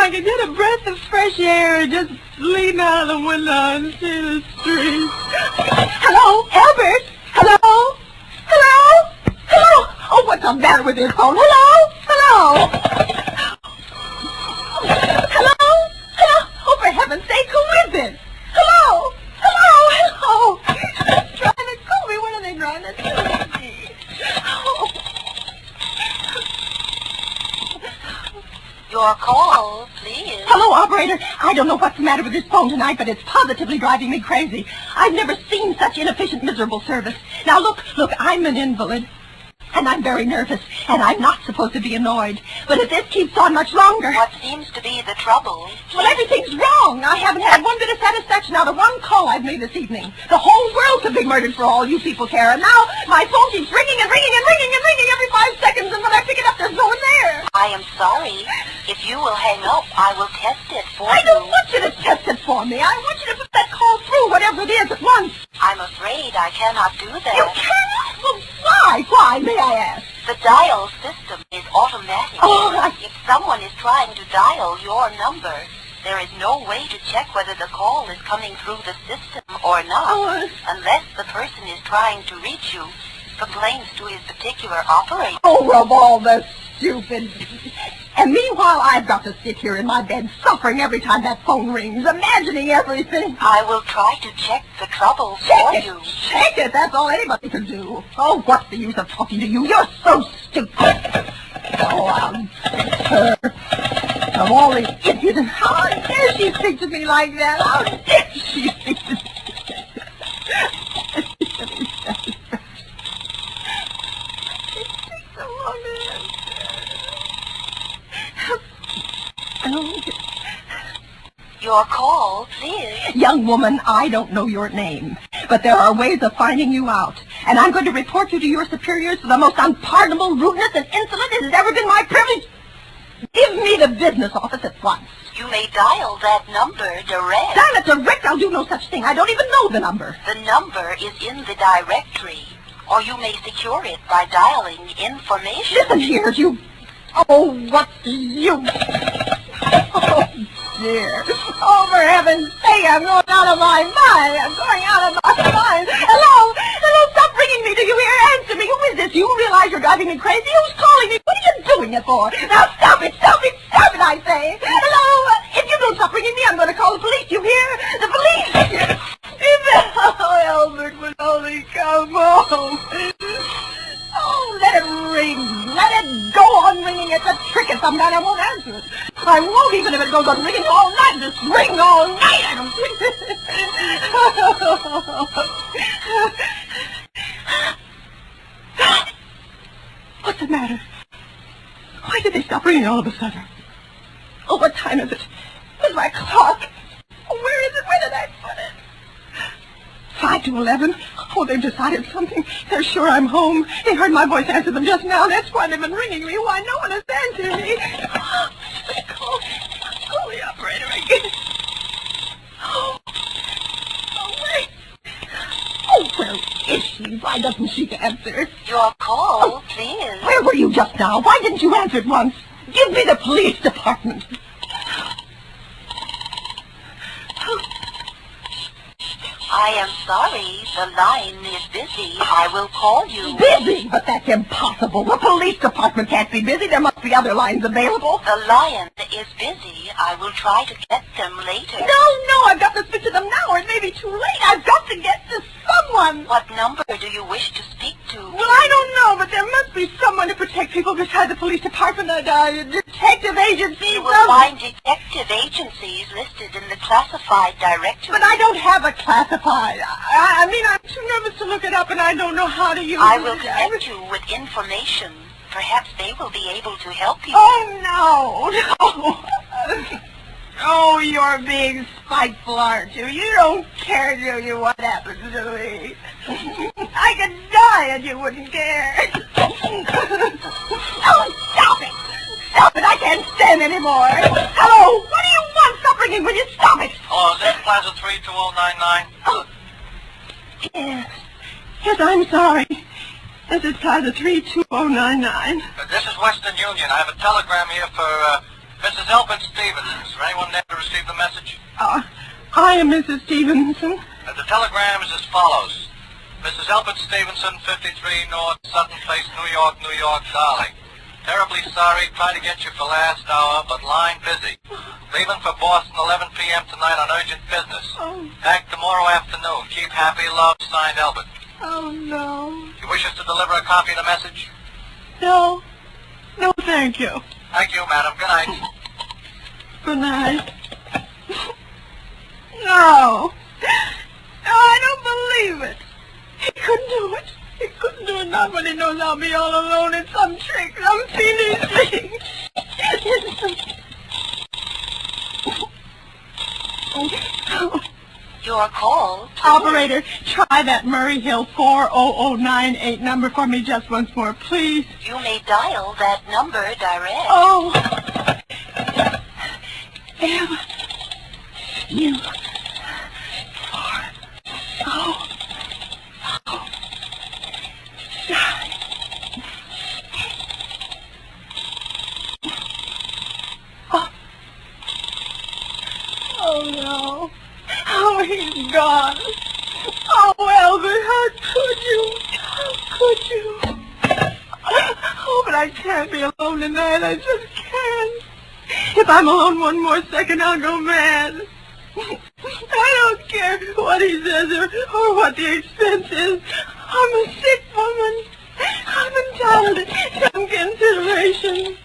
I could get a breath of fresh air and just lean out of the window and see the street. Hello, Albert? Hello? Hello? Hello? Oh, what's the matter with this phone? Hello? Hello? Hello? Hello? Oh, for heaven's sake, who is this? Hello? Hello? Hello? They're trying to call me. What are they trying to do with me? Oh. Your call, please. Hello, operator. I don't know what's the matter with this phone tonight, but it's positively driving me crazy. I've never seen such inefficient, miserable service. Now, look, I'm an invalid. And I'm very nervous, and I'm not supposed to be annoyed. But if this keeps on much longer... What seems to be the trouble? Well, everything's wrong. I haven't had one bit of satisfaction out of one call I've made this evening. The whole world could be murdered for all you people care. And now my phone keeps ringing and ringing and ringing and ringing every 5 seconds, and when I pick it up, there's no one there. I am sorry. If you will hang up, I will test it for you. I don't want you to test it for me. I want you to put that call through, whatever it is, at once. I'm afraid I cannot do that. You cannot? Well, why? Why, may I ask? The dial system is automatic. Oh, If someone is trying to dial your number, there is no way to check whether the call is coming through the system or not, unless the person is trying to reach you complains to his particular operator. Oh, of all the stupid... And meanwhile, I've got to sit here in my bed suffering every time that phone rings, imagining everything. I will try to check the trouble for you. Check it! That's all anybody can do. Oh, what's the use of talking to you? You're so stupid. Oh, I'll her. Of all the impudent... How dare she speak to me like that? How dare she speak to me? Your call, please. Young woman, I don't know your name, but there are ways of finding you out, and I'm going to report you to your superiors for the most unpardonable rudeness and insolence it has ever been my privilege. Give me the business office at once. You may dial that number direct. Dial it direct? I'll do no such thing. I don't even know the number. The number is in the directory, or you may secure it by dialing information. Listen here, you... Oh, what's you... Oh, dear. Oh, for heaven's sake, I'm going out of my mind. I'm going out of my mind. Hello? Hello, stop ringing me. Do you hear? Answer me. Who is this? You realize you're driving me crazy? Who's calling me? What are you doing it for? Now, stop it, I say. Hello? If you don't stop ringing me, I'm going to call the police. You hear? The police. Oh, Albert would only come home. Oh, let it ring. Let it go on ringing. It's a trick of some kind. I won't answer it. I won't, even if it goes on ringing all night. Just ring all night. I don't think. What's the matter? Why did they stop ringing all of a sudden? Oh, what time is it? Where's my clock? Oh, where is it? Where did I put it? 5 to 11. Oh, they've decided something. They're sure I'm home. They heard my voice answer them just now. That's why they've been ringing me. Why, no one has answered me. Call the operator again. Oh, wait. Oh, where is she? Why doesn't she answer? Your call, please. Where were you just now? Why didn't you answer at once? Give me the police department. I am sorry, the line is busy. I will call you. Busy? But that's impossible. The police department can't be busy. There must be other lines available. The lion is busy. I will try to get them later. No, I've got to speak to them now, or it may be too late. I've got to get to someone. What number do you wish to speak to? Well, I don't know, but there must be someone to protect people besides the police department. Detective agencies. You will find detective agencies listed in the classified directory. But I don't have a classified. I mean, I'm too nervous to look it up, and I don't know how to use it. I will connect you with information. Perhaps they will be able to help you. Oh, no. Oh, you're being spiteful, aren't you? You don't care, do you, what happens to me? I could die and you wouldn't care. Oh, stop it! Stop it! I can't stand anymore. Hello? What do you want? Stop ringing. Will you stop it? Oh, is this Plaza 32099? Oh, yes. Yes, I'm sorry. This is Plaza 32099. This is Western Union. I have a telegram here for Miss Mrs. Elbert Stevenson. Is there anyone there to receive the message? I am Mrs. Stevenson. The telegram is as follows. Mrs. Elbert Stevenson, 53 North Sutton Place, New York, darling. Terribly sorry. Tried to get you for last hour, but line busy. Leaving for Boston 11 p.m. tonight on urgent business. Back tomorrow afternoon. Keep happy. Love, signed Elbert. Oh, no. You wish us to deliver a copy of the message? No. No, thank you. Thank you, madam. Good night. Good night. No. No, I don't believe it. He couldn't do it. He couldn't do it, not when he knows I'll be all alone in some trick, some fiendish thing. Your call. Operator, try that Murray Hill 40098 number for me just once more, please. You may dial that number direct. Oh. M. U. 4. Oh. Oh. 9. Oh. Oh, no. Oh, he's gone. Oh, Albert, how could you? How could you? Oh, but I can't be alone tonight. I just can't. If I'm alone one more second, I'll go mad. I don't care what he says or what the expense is. I'm a sick woman. I'm entitled to some consideration.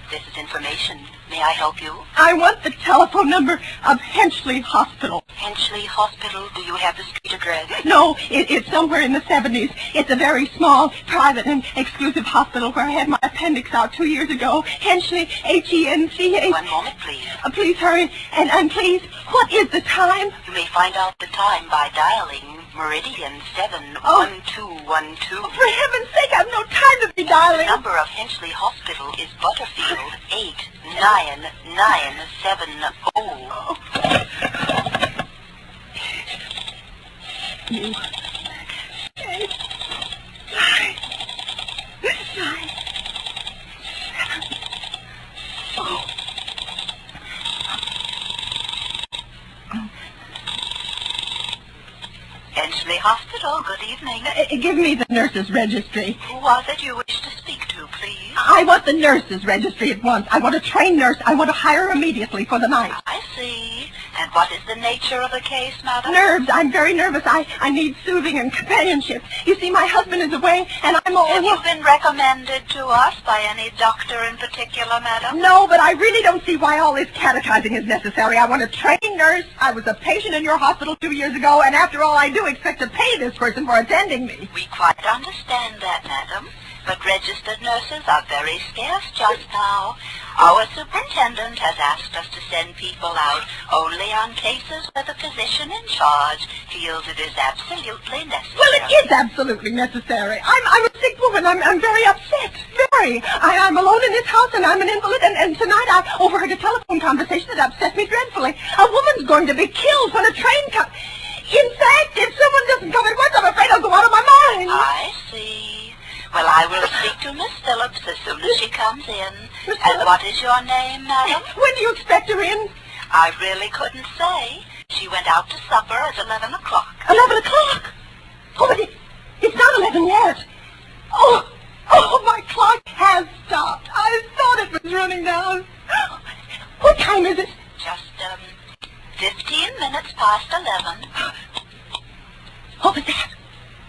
This is information. May I help you? I want the telephone number of Henchley Hospital. Henchley Hospital. Do you have the street address? No, it's somewhere in the 70s. It's a very small, private, and exclusive hospital where I had my appendix out 2 years ago. Henchley, H-E-N-C-H. 1 moment, please. Please hurry. And please, what is the time? You may find out the time by dialing Meridian 71212. For heaven's sake, I've no time to be dialing. The number of Henchley Hospital is Butterfield 89970. You. 8, 9, 7. Oh. Henchley Hospital, good evening. Give me the nurse's registry. Who was it you wish to speak to, please? I want the nurse's registry at once. I want a trained nurse. I want to hire her immediately for the night. I see. And what is the nature of the case, madam? Nerves. I'm very nervous. I need soothing and companionship. You see, my husband is away, and I'm all... Have you been recommended to us by any doctor in particular, madam? No, but I really don't see why all this catechizing is necessary. I want a trained nurse. I was a patient in your hospital 2 years ago, and after all, I do expect to pay this person for attending me. We quite understand that, madam. But registered nurses are very scarce just now. Our superintendent has asked us to send people out only on cases where the physician in charge feels it is absolutely necessary. Well, it is absolutely necessary. I'm a sick woman. I'm very upset. Very. I'm alone in this house, and I'm an invalid, and tonight I overheard a telephone conversation that upset me dreadfully. A woman's going to be killed when a train comes. In fact, if someone doesn't come at once, I'm afraid I'll go out of my mind. I see. Well, I will speak to Miss Phillips as soon as she comes in. And what is your name, madam? When do you expect her in? I really couldn't say. She went out to supper at 11 o'clock. 11 o'clock? Oh, but it's not 11 yet. Oh, my clock has stopped. I thought it was running down. What time is it? Just, 15 minutes past 11. What was that?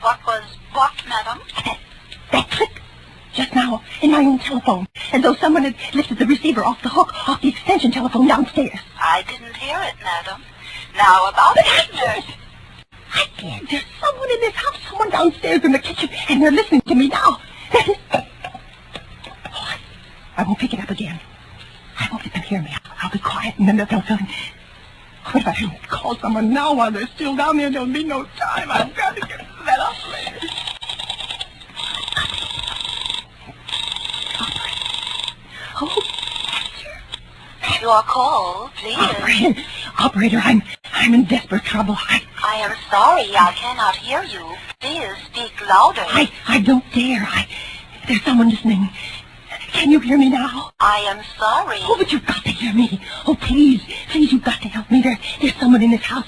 What, madam? That click just now in my own telephone, as though someone had lifted the receiver off the hook, off the extension telephone downstairs. I didn't hear it, madam. Now about the nurse. I did. There's someone in this house, someone downstairs in the kitchen, and they're listening to me now. I won't pick it up again. I won't let them hear me. I'll be quiet, and then they'll feel... What if I call someone now while they're still down there? There'll be no time. I've got to get that operator. Oh, your call, please. Operator, I'm in desperate trouble. I am sorry, I cannot hear you. Please speak louder. I don't dare. There's someone listening. Can you hear me now? I am sorry. Oh, but you've got to hear me. Oh, please, you've got to help me. There's someone in this house.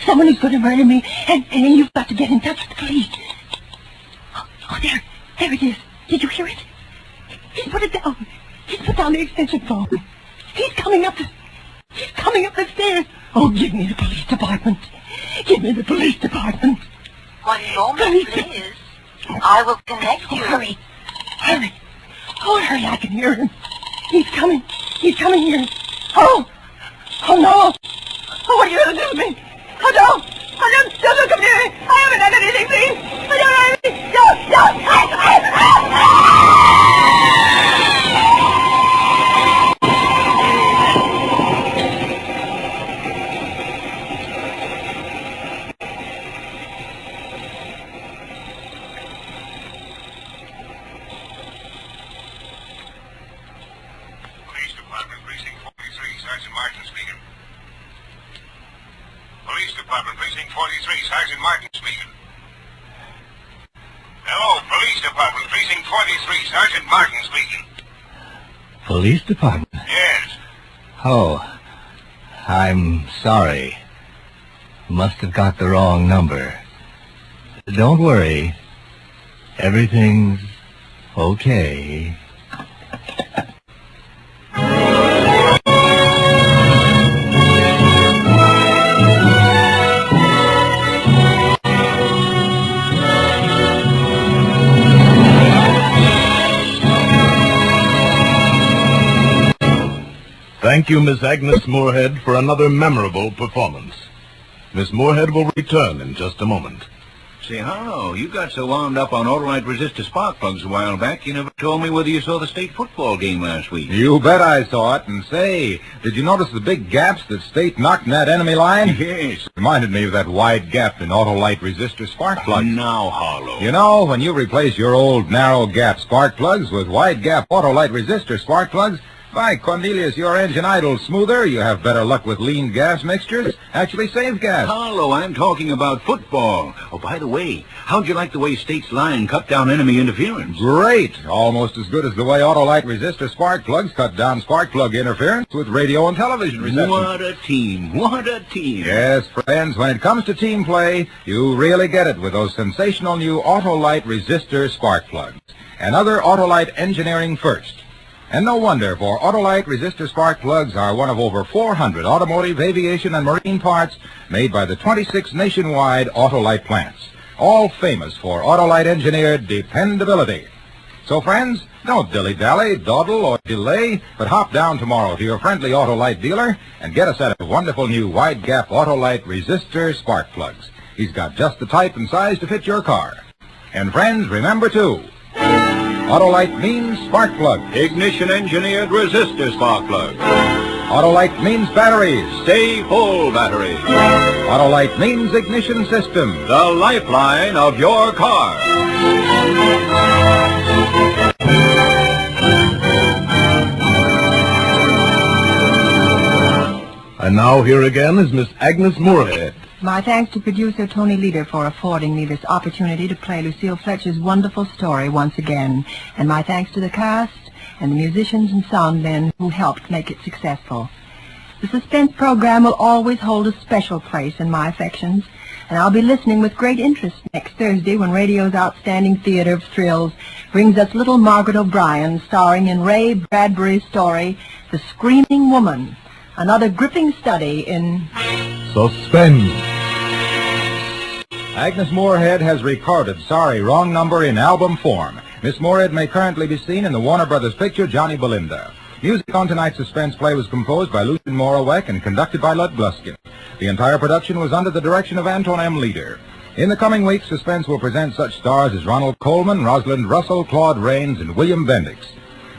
Someone who's going to murder me, and you've got to get in touch with the police. Oh, there it is. Did you hear it? He's put it down. He's put down the extension phone. He's coming up the stairs. Oh, give me the police department. Give me the police department. One moment, please. I will connect you. Hurry. Oh, hurry, I can hear him. He's coming here. Oh no. Oh, what are you going to do to me? Oh, no. Don't come near me. I haven't done anything, please. Police Department, Precinct 43, Sergeant Martin speaking. Police Department, Precinct 43, Sergeant Martin speaking. Hello, Police Department, Precinct 43, Sergeant Martin speaking. Police Department? Yes. Oh, I'm sorry. Must have got the wrong number. Don't worry. Everything's okay. Thank you, Miss Agnes Moorehead, for another memorable performance. Miss Moorehead will return in just a moment. Say, Harlow, you got so wound up on autolite resistor spark plugs a while back, you never told me whether you saw the state football game last week. You bet I saw it. And say, did you notice the big gaps that State knocked in that enemy line? Yes. Reminded me of that wide gap in autolite resistor spark plugs. Now, Harlow. You know, when you replace your old narrow gap spark plugs with wide gap autolite resistor spark plugs, by Cornelius, your engine idles smoother, you have better luck with lean gas mixtures, actually save gas. Harlow, I'm talking about football. Oh, by the way, how'd you like the way State's line cut down enemy interference? Great. Almost as good as the way autolite resistor spark plugs cut down spark plug interference with radio and television reception. What a team. What a team. Yes, friends, when it comes to team play, you really get it with those sensational new autolite resistor spark plugs. And other autolite engineering first. And no wonder, for autolite resistor spark plugs are one of over 400 automotive, aviation, and marine parts made by the 26 nationwide autolite plants, all famous for autolite engineered dependability. So, friends, don't dilly-dally, dawdle, or delay, but hop down tomorrow to your friendly autolite dealer and get a set of wonderful new wide-gap autolite resistor spark plugs. He's got just the type and size to fit your car. And, friends, remember, too, autolite means spark plug. Ignition engineered resistor spark plug. Autolite means batteries. Stay full battery. Autolite means ignition system. The lifeline of your car. And now here again is Miss Agnes Moorehead. My thanks to producer Tony Leader for affording me this opportunity to play Lucille Fletcher's wonderful story once again. And my thanks to the cast and the musicians and sound men who helped make it successful. The Suspense program will always hold a special place in my affections, and I'll be listening with great interest next Thursday when radio's outstanding theater of thrills brings us little Margaret O'Brien starring in Ray Bradbury's story, The Screaming Woman, another gripping study in Suspense. Agnes Moorehead has recorded Sorry, Wrong Number in album form. Miss Moorehead may currently be seen in the Warner Brothers picture Johnny Belinda. Music on tonight's Suspense play was composed by Lucien Morawek and conducted by Lud Gluskin. The entire production was under the direction of Anton M. Leader. In the coming weeks, Suspense will present such stars as Ronald Coleman, Rosalind Russell, Claude Rains, and William Bendix.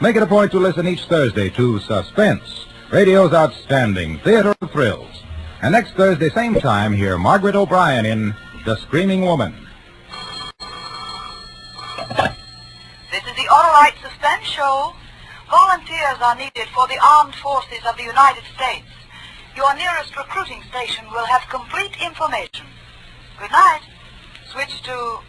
Make it a point to listen each Thursday to Suspense, radio's outstanding theater of thrills. And next Thursday, same time, hear Margaret O'Brien in The Screaming Woman. This is the Autolite Suspense Show. Volunteers are needed for the armed forces of the United States. Your nearest recruiting station will have complete information. Good night. Switch to